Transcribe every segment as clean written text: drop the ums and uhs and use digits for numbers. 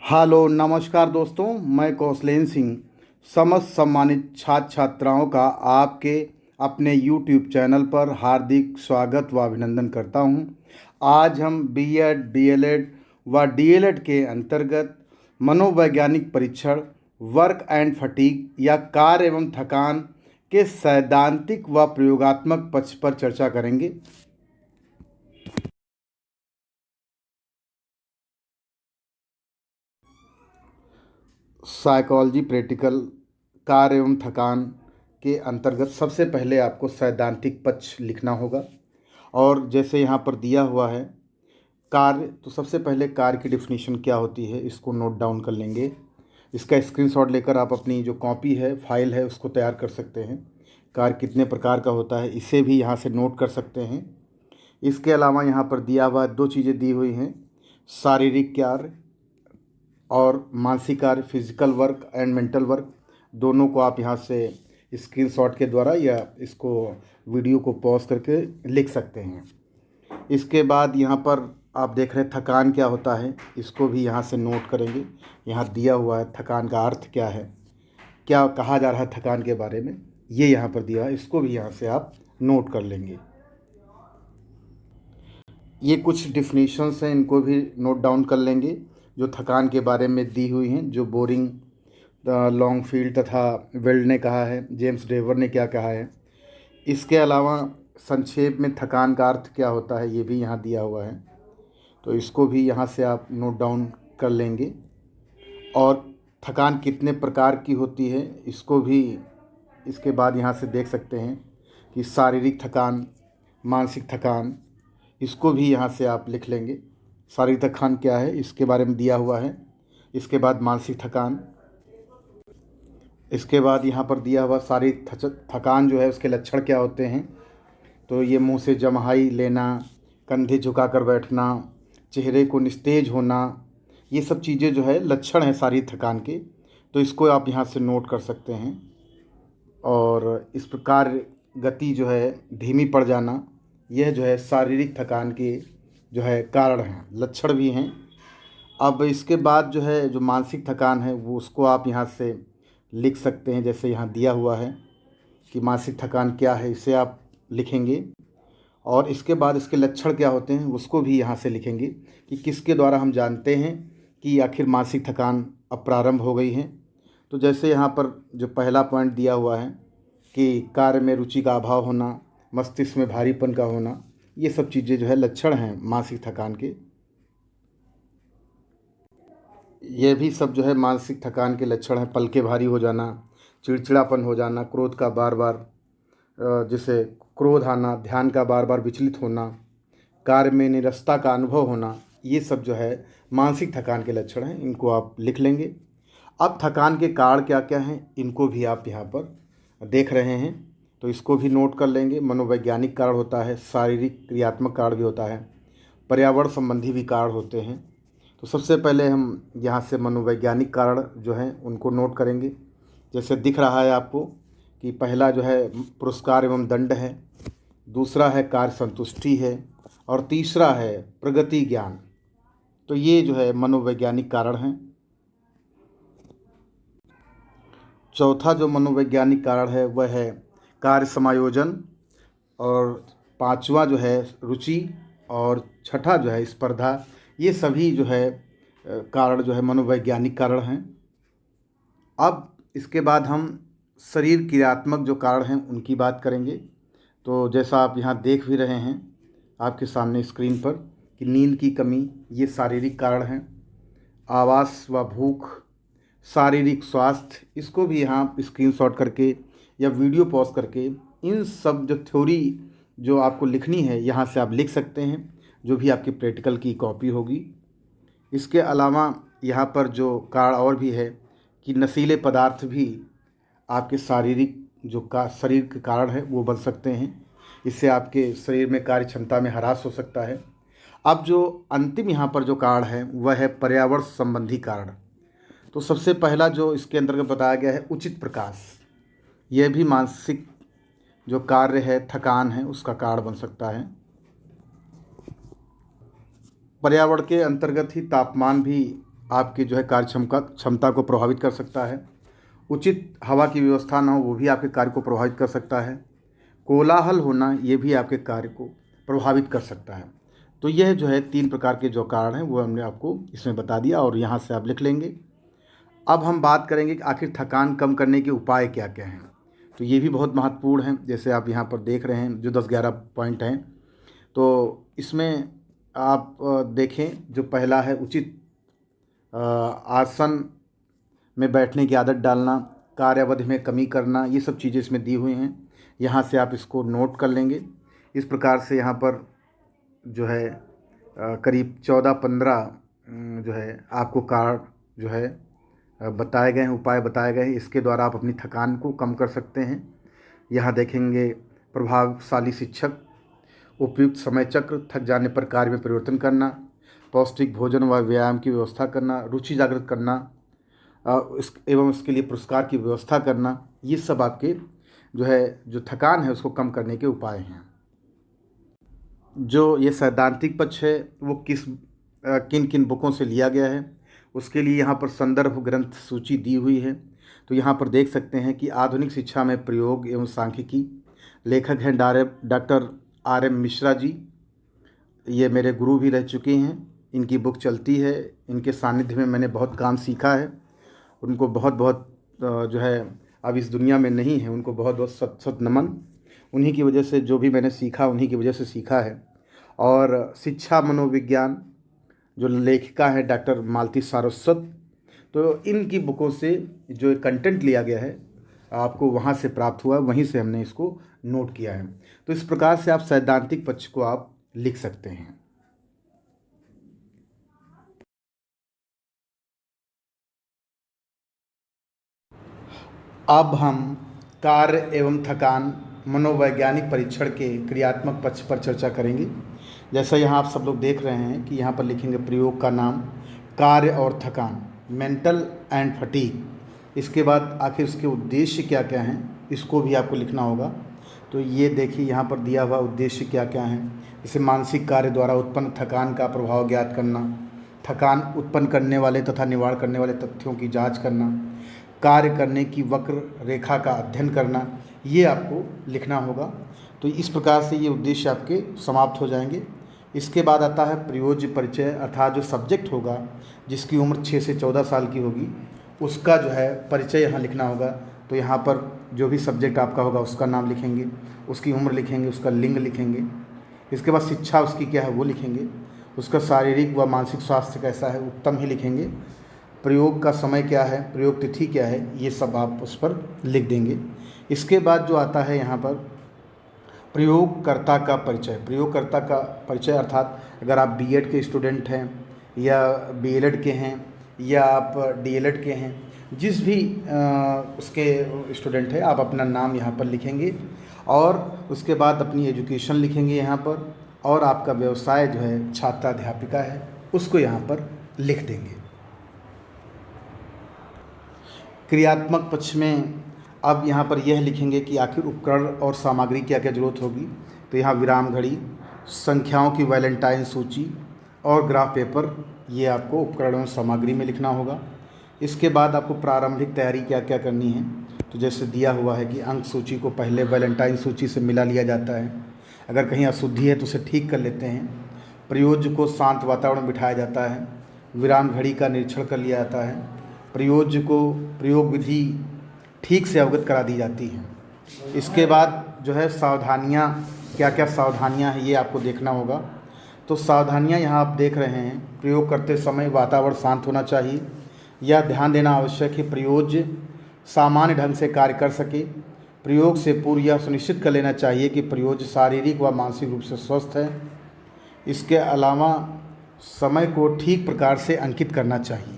Hello नमस्कार दोस्तों, मैं कौशलेन सिंह समस्त सम्मानित छात्र छात्राओं का आपके अपने यूट्यूब चैनल पर हार्दिक स्वागत व अभिनंदन करता हूं। आज हम बीएड, डीएलएड व डीएलएड के अंतर्गत मनोवैज्ञानिक परीक्षण, वर्क एंड फटीग या कार्य एवं थकान के सैद्धांतिक व प्रयोगात्मक पक्ष पर चर्चा करेंगे। साइकोलॉजी प्रैक्टिकल कार्य एवं थकान के अंतर्गत सबसे पहले आपको सैद्धांतिक पक्ष लिखना होगा। और जैसे यहाँ पर दिया हुआ है कार्य, तो सबसे पहले कार्य की डिफिनीशन क्या होती है इसको नोट डाउन कर लेंगे। इसका स्क्रीनशॉट लेकर आप अपनी जो कॉपी है, फाइल है, उसको तैयार कर सकते हैं। कार्य कितने प्रकार का होता है इसे भी यहाँ से नोट कर सकते हैं। इसके अलावा यहाँ पर दिया हुआ दो चीज़ें दी हुई हैं, शारीरिक कार्य और मानसिक कार्य, physical work and mental work. दोनों को आप यहाँ से स्क्रीनशॉट के द्वारा या इसको वीडियो को पॉज करके लिख सकते हैं। इसके बाद यहाँ पर आप देख रहे हैं थकान क्या होता है, इसको भी यहाँ से नोट करेंगे। यहाँ दिया हुआ है थकान का अर्थ क्या है, क्या कहा जा रहा है थकान के बारे में, ये यहाँ पर दिया है, इसको भी यहाँ से आप नोट कर लेंगे। ये कुछ डिफिनीशंस हैं, इनको भी नोट डाउन कर लेंगे जो थकान के बारे में दी हुई हैं, जो बोरिंग, लॉन्गफील्ड तथा वेल्ड ने कहा है, जेम्स ड्रेवर ने क्या कहा है। इसके अलावा संक्षेप में थकान का अर्थ क्या होता है ये भी यहाँ दिया हुआ है, तो इसको भी यहाँ से आप नोट डाउन कर लेंगे। और थकान कितने प्रकार की होती है इसको भी इसके बाद यहाँ से देख सकते हैं कि शारीरिक थकान, मानसिक थकान, इसको भी यहाँ से आप लिख लेंगे। शारीरिक थकान क्या है इसके बारे में दिया हुआ है। इसके बाद मानसिक थकान, इसके बाद यहाँ पर दिया हुआ शारीरिक थकान जो है उसके लक्षण क्या होते हैं। तो ये मुंह से जम्हाई लेना, कंधे झुकाकर बैठना, चेहरे को निस्तेज होना, ये सब चीज़ें जो है लक्षण हैं शारीरिक थकान के, तो इसको आप यहाँ से नोट कर सकते हैं। और इस प्रकार गति जो है धीमी पड़ जाना, यह जो है शारीरिक थकान के जो है कारण हैं, लक्षण भी हैं। अब इसके बाद जो है जो मानसिक थकान है वो उसको आप यहाँ से लिख सकते हैं। जैसे यहाँ दिया हुआ है कि मानसिक थकान क्या है, इसे आप लिखेंगे। और इसके बाद इसके लक्षण क्या होते हैं उसको भी यहाँ से लिखेंगे कि किसके द्वारा हम जानते हैं कि आखिर मानसिक थकान अब प्रारंभ हो गई है। तो जैसे यहाँ पर जो पहला पॉइंट दिया हुआ है कि कार्य में रुचि का अभाव होना, मस्तिष्क में भारीपन का होना, ये सब चीज़ें जो है लक्षण हैं मानसिक थकान के। ये भी सब जो है मानसिक थकान के लक्षण हैं। पलकें भारी हो जाना, चिड़चिड़ापन हो जाना, क्रोध का बार बार जैसे क्रोध आना, ध्यान का बार बार विचलित होना, कार्य में निरस्ता का अनुभव होना, ये सब जो है मानसिक थकान के लक्षण हैं। इनको आप लिख लेंगे। अब थकान के कारण क्या क्या हैं इनको भी आप यहाँ पर देख रहे हैं, तो इसको भी नोट कर लेंगे। मनोवैज्ञानिक कारण होता है, शारीरिक क्रियात्मक कारण भी होता है, पर्यावरण संबंधी भी कारण होते हैं। तो सबसे पहले हम यहाँ से मनोवैज्ञानिक कारण जो हैं उनको नोट करेंगे। जैसे दिख रहा है आपको कि पहला जो है पुरस्कार एवं दंड है, दूसरा है कार्य संतुष्टि है, और तीसरा है प्रगति ज्ञान। तो ये जो है मनोवैज्ञानिक कारण हैं। चौथा जो मनोवैज्ञानिक कारण है वह है कार्य समायोजन, और पांचवा जो है रुचि, और छठा जो है स्पर्धा। ये सभी जो है कारण जो है मनोवैज्ञानिक कारण हैं। अब इसके बाद हम शरीर क्रियात्मक जो कारण हैं उनकी बात करेंगे। तो जैसा आप यहाँ देख भी रहे हैं आपके सामने स्क्रीन पर कि नींद की कमी, ये शारीरिक कारण हैं। आवास व भूख, शारीरिक स्वास्थ्य, इसको भी यहाँ स्क्रीनशॉट करके या वीडियो पॉज करके इन सब जो थ्योरी जो आपको लिखनी है यहाँ से आप लिख सकते हैं, जो भी आपकी प्रैक्टिकल की कॉपी होगी। इसके अलावा यहाँ पर जो कारण और भी है कि नशीले पदार्थ भी आपके शारीरिक जो का शरीर के कारण है वो बन सकते हैं। इससे आपके शरीर में कार्य क्षमता में ह्रास हो सकता है। अब जो अंतिम यहाँ पर जो कारण है वह है पर्यावरण संबंधी कारण। तो सबसे पहला जो इसके अंतर्गत बताया गया है उचित प्रकाश, यह भी मानसिक जो कार्य है, थकान है, उसका कारण बन सकता है। पर्यावरण के अंतर्गत ही तापमान भी आपकी जो है क्षमता को प्रभावित कर सकता है। उचित हवा की व्यवस्था ना हो वो भी आपके कार्य को प्रभावित कर सकता है। कोलाहल होना ये भी आपके कार्य को प्रभावित कर सकता है। तो यह जो है 3 प्रकार के जो कारण हैं वो हमने आपको इसमें बता दिया और यहाँ से आप लिख लेंगे। अब हम बात करेंगे कि आखिर थकान कम करने के उपाय क्या क्या हैं। तो ये भी बहुत महत्वपूर्ण हैं, जैसे आप यहाँ पर देख रहे हैं जो 10-11 पॉइंट हैं। तो इसमें आप देखें, जो पहला है उचित आसन में बैठने की आदत डालना, कार्य अवधि में कमी करना, ये सब चीज़ें इसमें दी हुई हैं। यहाँ से आप इसको नोट कर लेंगे। इस प्रकार से यहाँ पर जो है करीब 14-15 जो है आपको कारण जो है बताए गए हैं, उपाय बताए गए हैं। इसके द्वारा आप अपनी थकान को कम कर सकते हैं। यहाँ देखेंगे प्रभावशाली शिक्षक, उपयुक्त समय चक्र, थक जाने पर कार्य में परिवर्तन करना, पौष्टिक भोजन व व्यायाम की व्यवस्था करना, रुचि जागृत करना एवं उसके लिए पुरस्कार की व्यवस्था करना, ये सब आपके जो थकान है उसको कम करने के उपाय हैं। जो ये सैद्धांतिक पक्ष है वो किन किन बुकों से लिया गया है उसके लिए यहाँ पर संदर्भ ग्रंथ सूची दी हुई है। तो यहाँ पर देख सकते हैं कि आधुनिक शिक्षा में प्रयोग एवं सांख्यिकी, लेखक हैं डॉक्टर R.M. मिश्रा जी। ये मेरे गुरु भी रह चुके हैं, इनकी बुक चलती है, इनके सानिध्य में मैंने बहुत काम सीखा है। उनको बहुत बहुत जो है अब इस दुनिया में नहीं है, उनको बहुत बहुत सत सत नमन। उन्हीं की वजह से जो भी मैंने सीखा उन्हीं की वजह से सीखा है। और शिक्षा मनोविज्ञान, जो लेखिका है डॉक्टर मालती सारस्वत। तो इनकी बुकों से जो कंटेंट लिया गया है आपको वहाँ से प्राप्त हुआ, वहीं से हमने इसको नोट किया है। तो इस प्रकार से आप सैद्धांतिक पक्ष को आप लिख सकते हैं। अब हम कार्य एवं थकान मनोवैज्ञानिक परीक्षण के क्रियात्मक पक्ष पर चर्चा करेंगे। जैसा यहाँ आप सब लोग देख रहे हैं कि यहाँ पर लिखेंगे प्रयोग का नाम, कार्य और थकान, मेंटल एंड फटीग। इसके बाद आखिर उसके उद्देश्य क्या क्या हैं इसको भी आपको लिखना होगा। तो ये देखिए यहाँ पर दिया हुआ उद्देश्य क्या क्या हैं। जैसे मानसिक कार्य द्वारा उत्पन्न थकान का प्रभाव ज्ञात करना, थकान उत्पन्न करने वाले तथा निवारण करने वाले तथ्यों की जांच करना, कार्य करने की वक्र रेखा का अध्ययन करना, ये आपको लिखना होगा। तो इस प्रकार से ये उद्देश्य आपके समाप्त हो जाएंगे। इसके बाद आता है प्रयोज्य परिचय, अर्थात जो सब्जेक्ट होगा जिसकी उम्र 6 से 14 साल की होगी उसका जो है परिचय यहाँ लिखना होगा। तो यहाँ पर जो भी सब्जेक्ट आपका होगा उसका नाम लिखेंगे, उसकी उम्र लिखेंगे, उसका लिंग लिखेंगे। इसके बाद शिक्षा उसकी क्या है वो लिखेंगे, उसका शारीरिक व मानसिक स्वास्थ्य कैसा है उत्तम ही लिखेंगे, प्रयोग का समय क्या है, प्रयोग तिथि क्या है, ये सब आप उस पर लिख देंगे। इसके बाद जो आता है यहाँ पर प्रयोगकर्ता का परिचय। प्रयोगकर्ता का परिचय अर्थात अगर आप बीएड के स्टूडेंट हैं या बीएलएड के हैं या आप डीएलएड के हैं, जिस भी उसके स्टूडेंट है आप अपना नाम यहाँ पर लिखेंगे और उसके बाद अपनी एजुकेशन लिखेंगे यहाँ पर, और आपका व्यवसाय जो है छात्राध्यापिका है उसको यहाँ पर लिख देंगे। क्रियात्मक पक्ष में अब यहाँ पर यह लिखेंगे कि आखिर उपकरण और सामग्री क्या क्या जरूरत होगी। तो यहाँ विराम घड़ी, संख्याओं की वैलेंटाइन सूची और ग्राफ पेपर, ये आपको उपकरण और सामग्री में लिखना होगा। इसके बाद आपको प्रारंभिक तैयारी क्या क्या करनी है। तो जैसे दिया हुआ है कि अंक सूची को पहले वैलेंटाइन सूची से मिला लिया जाता है, अगर कहीं अशुद्धि है तो उसे ठीक कर लेते हैं। प्रयोज्य को शांत वातावरण में बिठाया जाता है, विराम घड़ी का निरीक्षण कर लिया जाता है, प्रयोज्य को प्रयोग विधि ठीक से अवगत करा दी जाती है। इसके बाद जो है सावधानियाँ, क्या क्या सावधानियाँ हैं ये आपको देखना होगा। तो सावधानियाँ यहाँ आप देख रहे हैं, प्रयोग करते समय वातावरण शांत होना चाहिए, यह ध्यान देना आवश्यक है प्रयोज्य सामान्य ढंग से कार्य कर सके। प्रयोग से पूर्व यह सुनिश्चित कर लेना चाहिए कि प्रयोज्य शारीरिक व मानसिक रूप से स्वस्थ है। इसके अलावा समय को ठीक प्रकार से अंकित करना चाहिए।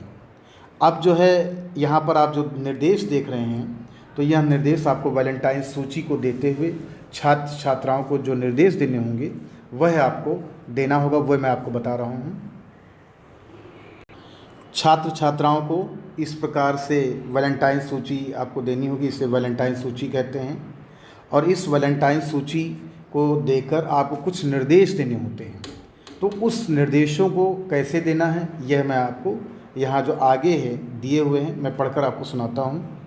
अब जो है यहाँ पर आप जो निर्देश देख रहे हैं, तो यह निर्देश आपको वैलेंटाइन सूची को देते हुए छात्र छात्राओं को जो निर्देश देने होंगे वह आपको देना होगा, वह मैं आपको बता रहा हूँ। छात्र छात्राओं को इस प्रकार से वैलेंटाइन सूची आपको देनी होगी, इसे वैलेंटाइन सूची कहते हैं। और इस वैलेंटाइन सूची को देकर आपको कुछ निर्देश देने होते हैं। तो उस निर्देशों को कैसे देना है यह मैं आपको यहाँ जो आगे है दिए हुए हैं, मैं पढ़कर आपको सुनाता हूँ।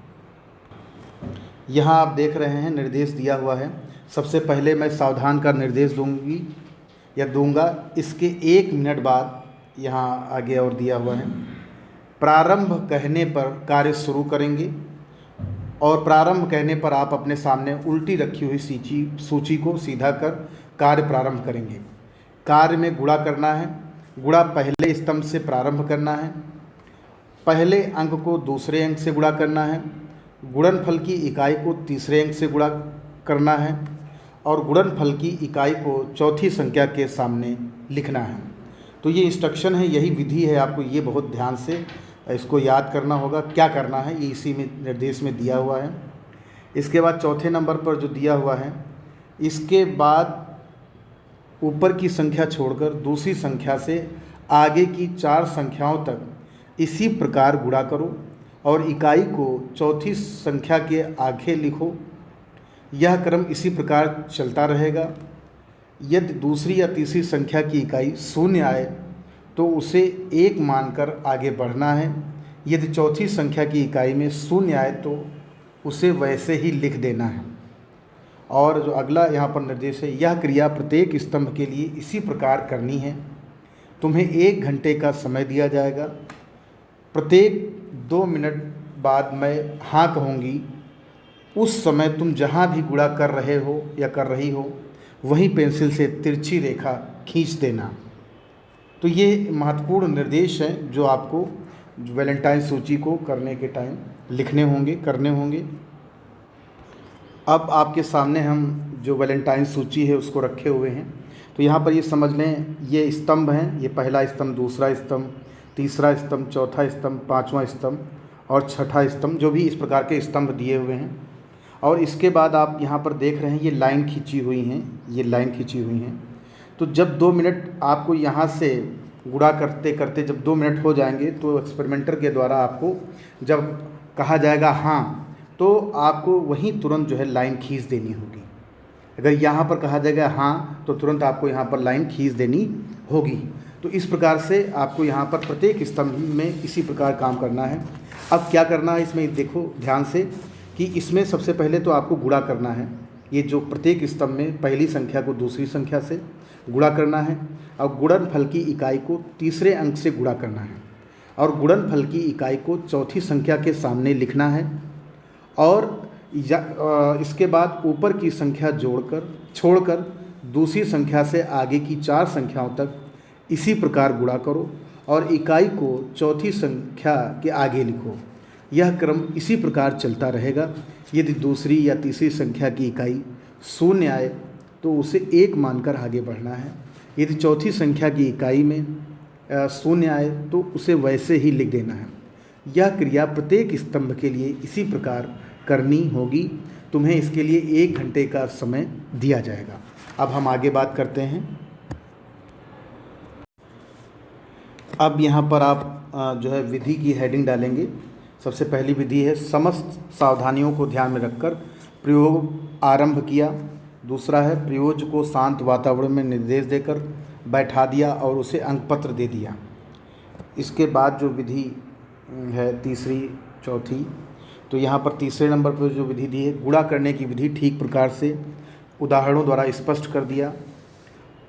यहाँ आप देख रहे हैं निर्देश दिया हुआ है। सबसे पहले मैं सावधान का निर्देश दूंगी या दूंगा, इसके 1 मिनट बाद यहाँ आगे और दिया हुआ है। प्रारंभ कहने पर कार्य शुरू करेंगे, और प्रारंभ कहने पर आप अपने सामने उल्टी रखी हुई सूची को सीधा कर कार्य प्रारंभ करेंगे। कार्य में गुणा करना है। गुणा पहले स्तंभ से प्रारंभ करना है। पहले अंक को दूसरे अंक से गुणा करना है। गुणनफल की इकाई को तीसरे अंक से गुणा करना है, और गुणनफल की इकाई को चौथी संख्या के सामने लिखना है। तो ये इंस्ट्रक्शन है, यही विधि है। आपको ये बहुत ध्यान से इसको याद करना होगा, क्या करना है ये इसी में निर्देश में दिया हुआ है। इसके बाद चौथे नंबर पर जो दिया हुआ है, इसके बाद ऊपर की संख्या छोड़कर दूसरी संख्या से आगे की 4 संख्याओं तक इसी प्रकार गुणा करो, और इकाई को चौथी संख्या के आगे लिखो। यह क्रम इसी प्रकार चलता रहेगा। यदि दूसरी या तीसरी संख्या की इकाई शून्य आए तो उसे 1 मानकर आगे बढ़ना है। यदि चौथी संख्या की इकाई में शून्य आए तो उसे वैसे ही लिख देना है। और जो अगला यहाँ पर निर्देश है, यह क्रिया प्रत्येक स्तंभ के लिए इसी प्रकार करनी है। तुम्हें 1 घंटे का समय दिया जाएगा। प्रत्येक 2 मिनट बाद मैं हाँ कहूँगी। उस समय तुम जहाँ भी गुणा कर रहे हो या कर रही हो, वहीं पेंसिल से तिरछी रेखा खींच देना। तो ये महत्वपूर्ण निर्देश हैं जो आपको वैलेंटाइन सूची को करने के टाइम लिखने होंगे, करने होंगे। अब आपके सामने हम जो वैलेंटाइन सूची है उसको रखे हुए हैं। तो यहाँ पर ये समझ लें, ये स्तंभ हैं। ये पहला स्तंभ, दूसरा स्तंभ, तीसरा स्तंभ, चौथा स्तंभ, पाँचवा स्तंभ और छठा स्तंभ, जो भी इस प्रकार के स्तंभ दिए हुए हैं। और इसके बाद आप यहाँ पर देख रहे हैं ये लाइन खींची हुई हैं, ये लाइन खींची हुई हैं। तो जब 2 मिनट आपको यहाँ से गुणा करते करते जब 2 मिनट हो जाएंगे तो एक्सपेरिमेंटर के द्वारा आपको जब कहा जाएगा हाँ, तो आपको वहीं तुरंत जो है लाइन खींच देनी होगी। अगर यहाँ पर कहा जाएगा हाँ तो तुरंत आपको यहाँ पर लाइन खींच देनी होगी। तो इस प्रकार से आपको यहाँ पर प्रत्येक स्तंभ में इसी प्रकार काम करना है। अब क्या करना है इसमें देखो ध्यान से, कि इसमें सबसे पहले तो आपको गुणा करना है। ये जो प्रत्येक स्तंभ में पहली संख्या को दूसरी संख्या से गुणा करना है, और गुणनफल की इकाई को तीसरे अंक से गुणा करना है, और गुणनफल की इकाई को चौथी संख्या के सामने लिखना है। और इसके बाद ऊपर की संख्या छोड़कर दूसरी संख्या से आगे की 4 संख्याओं तक इसी प्रकार गुणा करो, और इकाई को चौथी संख्या के आगे लिखो। यह क्रम इसी प्रकार चलता रहेगा। यदि दूसरी या तीसरी संख्या की इकाई शून्य आए तो उसे 1 मानकर आगे बढ़ना है। यदि चौथी संख्या की इकाई में शून्य आए तो उसे वैसे ही लिख देना है। यह क्रिया प्रत्येक स्तंभ के लिए इसी प्रकार करनी होगी। तुम्हें इसके लिए 1 घंटे का समय दिया जाएगा। अब हम आगे बात करते हैं। अब यहाँ पर आप जो है विधि की हेडिंग डालेंगे। सबसे पहली विधि है, समस्त सावधानियों को ध्यान में रखकर प्रयोग आरंभ किया। दूसरा है, प्रयोज को शांत वातावरण में निर्देश देकर बैठा दिया और उसे अंकपत्र दे दिया। इसके बाद जो विधि है तीसरी, चौथी, तो यहाँ पर तीसरे नंबर पर जो विधि दी है, गुणा करने की विधि ठीक प्रकार से उदाहरणों द्वारा स्पष्ट कर दिया।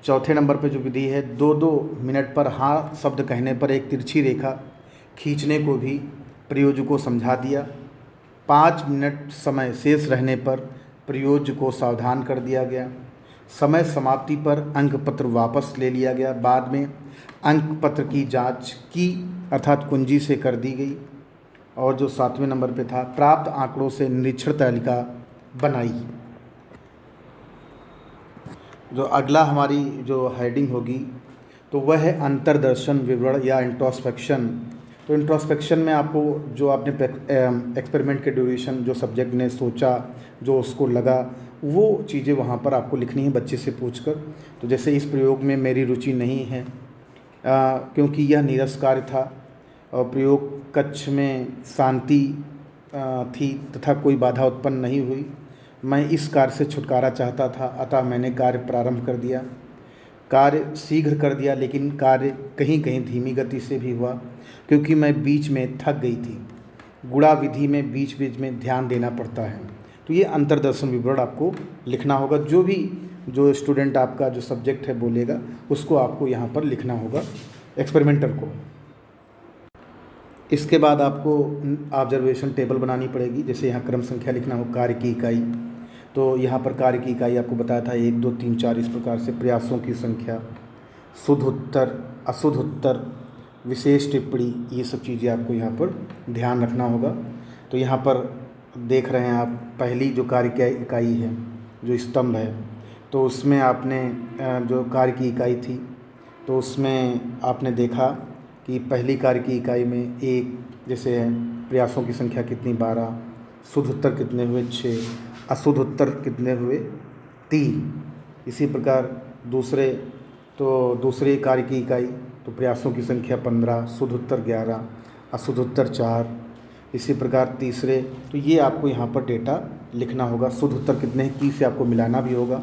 चौथे नंबर पर जो विधि है, 2-2 मिनट पर हाँ शब्द कहने पर एक तिरछी रेखा खींचने को भी प्रयोज को समझा दिया। 5 मिनट समय शेष रहने पर प्रयोज को सावधान कर दिया गया। समय समाप्ति पर अंकपत्र वापस ले लिया गया। बाद में अंकपत्र की जांच की अर्थात कुंजी से कर दी गई। और जो 7वें नंबर पे था, प्राप्त आंकड़ों से निरीक्षण तालिका बनाई। जो अगला हमारी जो हेडिंग होगी तो वह है अंतर्दर्शन विवरण या इंट्रोस्पेक्शन। तो इंट्रोस्पेक्शन में आपको जो आपने एक्सपेरिमेंट के ड्यूरेशन, जो सब्जेक्ट ने सोचा, जो उसको लगा, वो चीज़ें वहाँ पर आपको लिखनी है बच्चे से पूछकर। तो जैसे इस प्रयोग में मेरी रुचि नहीं है क्योंकि यह नीरस कार्य था और प्रयोग कक्ष में शांति थी तथा कोई बाधा उत्पन्न नहीं हुई। मैं इस कार्य से छुटकारा चाहता था, अतः मैंने कार्य प्रारंभ कर दिया। कार्य शीघ्र कर दिया, लेकिन कार्य कहीं कहीं धीमी गति से भी हुआ, क्योंकि मैं बीच में थक गई थी। गुणा विधि में बीच बीच में ध्यान देना पड़ता है। तो ये अंतर्दर्शन विवरण आपको लिखना होगा। जो स्टूडेंट आपका जो सब्जेक्ट है बोलेगा, उसको आपको यहाँ पर लिखना होगा, एक्सपेरिमेंटर को। इसके बाद आपको ऑब्जर्वेशन टेबल बनानी पड़ेगी। जैसे यहाँ क्रम संख्या लिखना हो, कार्य की इकाई, तो यहाँ पर कार्य की इकाई आपको बताया था 1 2 3 4 इस प्रकार से। प्रयासों की संख्या, शुद्ध उत्तर, अशुद्ध उत्तर, विशेष टिप्पणी, ये सब चीज़ें आपको यहाँ पर ध्यान रखना होगा। तो यहाँ पर देख रहे हैं आप, पहली जो कार्य की इकाई है, जो स्तंभ है, तो उसमें आपने जो कार्य की इकाई थी, तो उसमें आपने देखा कि पहली कार्य की इकाई में 1 जैसे है, प्रयासों की संख्या कितनी 12, शुद्ध उत्तर कितने हुए 6, अशुद्ध उत्तर कितने हुए 3। इसी प्रकार दूसरे कार्य की इकाई, तो प्रयासों की संख्या 15, शुद्ध उत्तर 11, अशुद्ध उत्तर 4। इसी प्रकार तीसरे, तो ये आपको यहाँ पर डेटा लिखना होगा। शुद्ध उत्तर कितने हैं, की से आपको मिलाना भी होगा।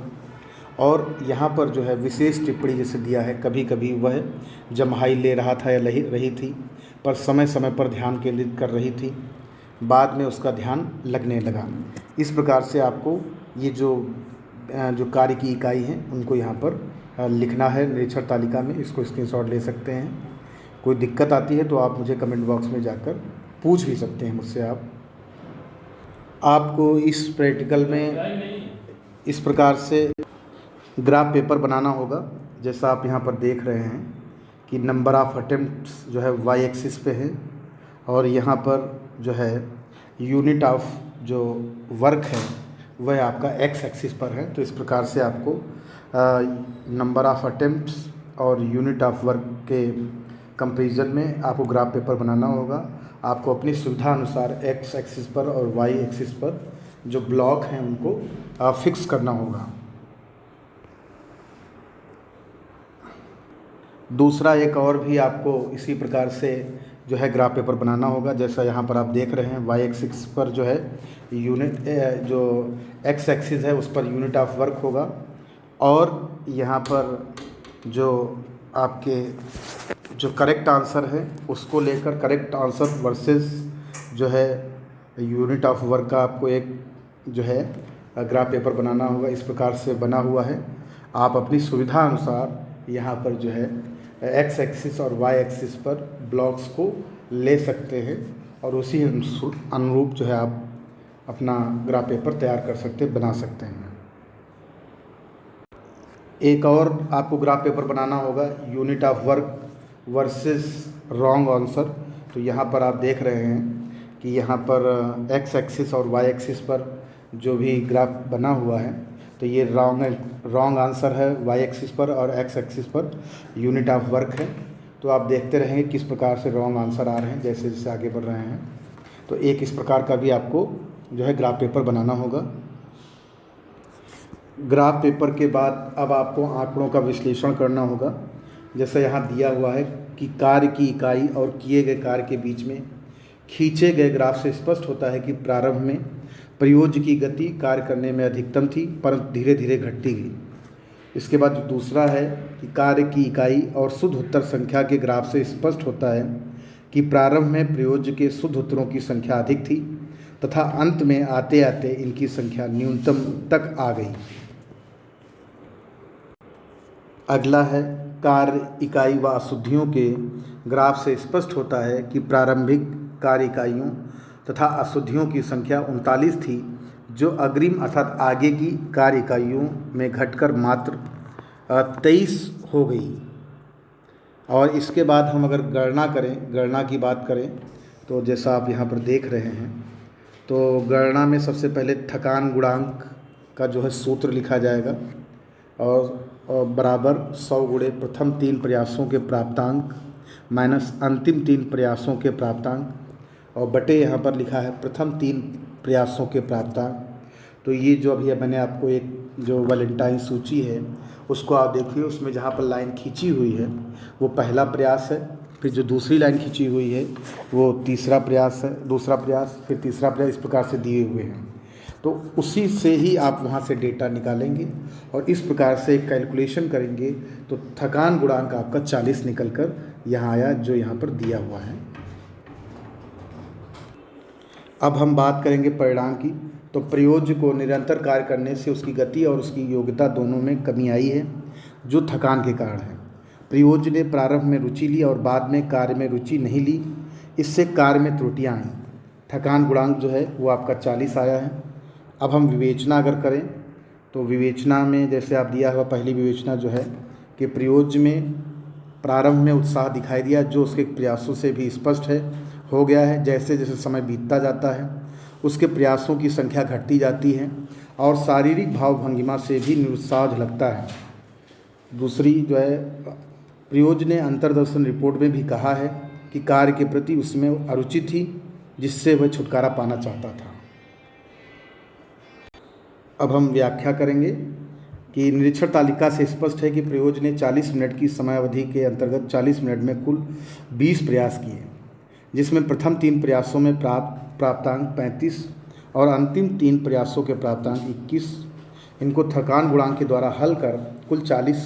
और यहाँ पर जो है विशेष टिप्पणी जैसे दिया है, कभी कभी वह जम्हाई ले रहा था या रही थी, पर समय समय पर ध्यान केंद्रित कर रही थी, बाद में उसका ध्यान लगने लगा। इस प्रकार से आपको ये जो कार्य की इकाई हैं उनको यहाँ पर लिखना है निरीक्षण तालिका में। इसको स्क्रीनशॉट ले सकते हैं। कोई दिक्कत आती है तो आप मुझे कमेंट बॉक्स में जाकर पूछ भी सकते हैं मुझसे। आपको इस प्रैक्टिकल में इस प्रकार से ग्राफ पेपर बनाना होगा। जैसा आप यहाँ पर देख रहे हैं कि नंबर ऑफ़ अटेम्प्ट्स जो है वाई एक्सिस पे है, और यहाँ पर जो है यूनिट ऑफ जो वर्क है वह आपका एक्स एक्सिस पर है। तो इस प्रकार से आपको नंबर ऑफ़ अटेम्प्ट्स और यूनिट ऑफ वर्क के कंपैरिजन में आपको ग्राफ पेपर बनाना होगा। आपको अपनी सुविधा अनुसार एक्स एक्सिस पर और वाई एक्सिस पर जो ब्लॉक हैं उनको फिक्स करना होगा। दूसरा एक और भी आपको इसी प्रकार से जो है ग्राफ पेपर बनाना होगा। जैसा यहाँ पर आप देख रहे हैं, वाई एक्सिस पर जो है जो एक्स एक्सिस है उस पर यूनिट ऑफ वर्क होगा, और यहाँ पर जो आपके जो करेक्ट आंसर है उसको लेकर करेक्ट आंसर वर्सेस जो है यूनिट ऑफ वर्क का आपको एक जो है ग्राफ पेपर बनाना होगा। इस प्रकार से बना हुआ है। आप अपनी सुविधा अनुसार यहाँ पर जो है एक्स एक्सिस और वाई एक्सिस पर ब्लॉक्स को ले सकते हैं, और उसी अनुरूप जो है आप अपना ग्राफ पेपर तैयार कर सकते, बना सकते हैं। एक और आपको ग्राफ पेपर बनाना होगा, unit of work versus wrong answer. तो यहाँ पर आप देख रहे हैं कि यहाँ पर एक्स एक्सिस और वाई एक्सिस पर जो भी ग्राफ बना हुआ है, तो ये रॉन्ग आंसर है वाई एक्सिस पर, और x axis per unit of work है। तो आप देखते रहेंगे किस प्रकार से रॉन्ग आंसर आ रहे हैं जैसे जैसे आगे बढ़ रहे हैं। तो एक इस प्रकार का भी आपको जो है ग्राफ पेपर बनाना होगा। ग्राफ पेपर के बाद अब आपको आंकड़ों का विश्लेषण करना होगा। जैसा यहाँ दिया हुआ है कि कार्य की इकाई और किए गए कार्य के बीच में खींचे गए ग्राफ से स्पष्ट होता है कि प्रारंभ में प्रयोज्य की गति कार्य करने में अधिकतम थी, परंतु धीरे धीरे घटती गई। इसके बाद दूसरा है कि कार्य की इकाई और शुद्ध उत्तर संख्या के ग्राफ से स्पष्ट होता है कि प्रारंभ में प्रयोज्य के शुद्ध उत्तरों की संख्या अधिक थी तथा अंत में आते आते इनकी संख्या न्यूनतम तक आ गई। अगला है कार्य इकाई व अशुद्धियों के ग्राफ से स्पष्ट होता है कि प्रारंभिक कार्य इकाइयों तथा अशुद्धियों की संख्या 39 थी, जो अग्रिम अर्थात आगे की कार्य इकाइयों में घटकर मात्र 23 हो गई। और इसके बाद हम अगर गणना की बात करें, तो जैसा आप यहाँ पर देख रहे हैं, तो गणना में सबसे पहले थकान गुणांक का जो है सूत्र लिखा जाएगा, और बराबर 100 गुणे प्रथम 3 प्रयासों के प्राप्तांक माइनस अंतिम 3 प्रयासों के प्राप्तांक, और बटे यहाँ पर लिखा है प्रथम 3 प्रयासों के प्राप्तांक। तो ये जो अभी मैंने आपको एक जो वैलेंटाइन सूची है उसको आप देखिए, उसमें जहाँ पर लाइन खींची हुई है वो पहला प्रयास है, फिर जो दूसरी लाइन खींची हुई है वो तीसरा प्रयास है, दूसरा प्रयास, फिर तीसरा प्रयास, इस प्रकार से दिए हुए हैं। तो उसी से ही आप वहाँ से डेटा निकालेंगे और इस प्रकार से कैलकुलेशन करेंगे तो थकान गुणांक आपका 40 निकल कर यहाँ आया, जो यहाँ पर दिया हुआ है। अब हम बात करेंगे परिणाम की। तो प्रयोज्य को निरंतर कार्य करने से उसकी गति और उसकी योग्यता दोनों में कमी आई है, जो थकान के कारण है। प्रयोज्य ने प्रारंभ में रुचि ली और बाद में कार्य में रुचि नहीं ली, इससे कार्य में त्रुटियाँ आईं। थकान गुणांक जो है वो आपका 40 आया है। अब हम विवेचना अगर करें तो विवेचना में जैसे आप दिया हुआ पहली विवेचना जो है कि प्रयोज्य में प्रारंभ में उत्साह दिखाई दिया, जो उसके प्रयासों से भी स्पष्ट हो गया है। जैसे जैसे समय बीतता जाता है उसके प्रयासों की संख्या घटती जाती है और शारीरिक भाव भंगिमा से भी निरुत्साह झलकता है। दूसरी जो है प्रयोज्य ने अंतर्दर्शन रिपोर्ट में भी कहा है कि कार्य के प्रति उसमें अरुचि थी, जिससे वह छुटकारा पाना चाहता था। अब हम व्याख्या करेंगे कि निरीक्षण तालिका से स्पष्ट है कि प्रयोज्य ने 40 मिनट की समयावधि के अंतर्गत 40 मिनट में कुल 20 प्रयास किए, जिसमें प्रथम 3 प्रयासों में प्राप्तांक 35 और अंतिम 3 प्रयासों के प्राप्तांक 21। इनको थकान गुणांक के द्वारा हल कर कुल 40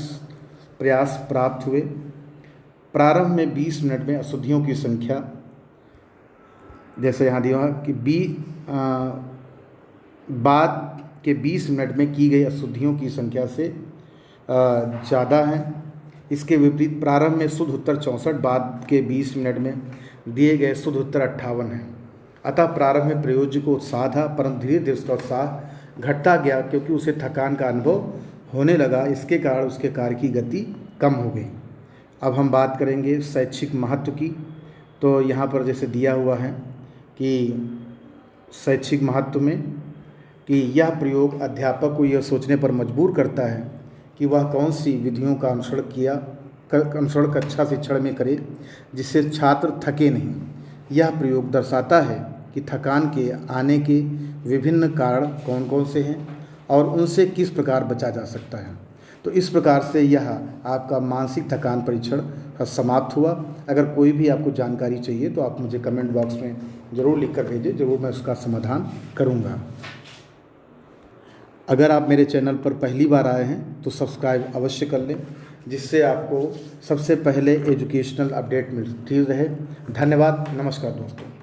प्रयास प्राप्त हुए। प्रारंभ में 20 मिनट में अशुद्धियों की संख्या, जैसे यहाँ दिया कि बाद के 20 मिनट में की गई अशुद्धियों की संख्या से ज़्यादा है। इसके विपरीत प्रारंभ में शुद्ध उत्तर 64, बाद के 20 मिनट में दिए गए शुद्ध उत्तर 58 है। अतः प्रारंभ में प्रयोज्य को उत्साह था, परंतु धीरे धीरे उसका उत्साह घटता गया क्योंकि उसे थकान का अनुभव होने लगा। इसके कारण उसके कार्य की गति कम हो गई। अब हम बात करेंगे शैक्षिक महत्व की। तो यहाँ पर जैसे दिया हुआ है कि शैक्षिक महत्व में कि यह प्रयोग अध्यापक को यह सोचने पर मजबूर करता है कि वह कौन सी विधियों का अनुसरण कक्षा शिक्षण में करे जिससे छात्र थके नहीं। यह प्रयोग दर्शाता है कि थकान के आने के विभिन्न कारण कौन कौन से हैं और उनसे किस प्रकार बचा जा सकता है। तो इस प्रकार से यह आपका मानसिक थकान परीक्षण समाप्त हुआ। अगर कोई भी आपको जानकारी चाहिए तो आप मुझे कमेंट बॉक्स में ज़रूर लिख कर भेजें, ज़रूर मैं उसका समाधान करूँगा। अगर आप मेरे चैनल पर पहली बार आए हैं तो सब्सक्राइब अवश्य कर लें, जिससे आपको सबसे पहले एजुकेशनल अपडेट मिलती रहे। धन्यवाद। नमस्कार दोस्तों।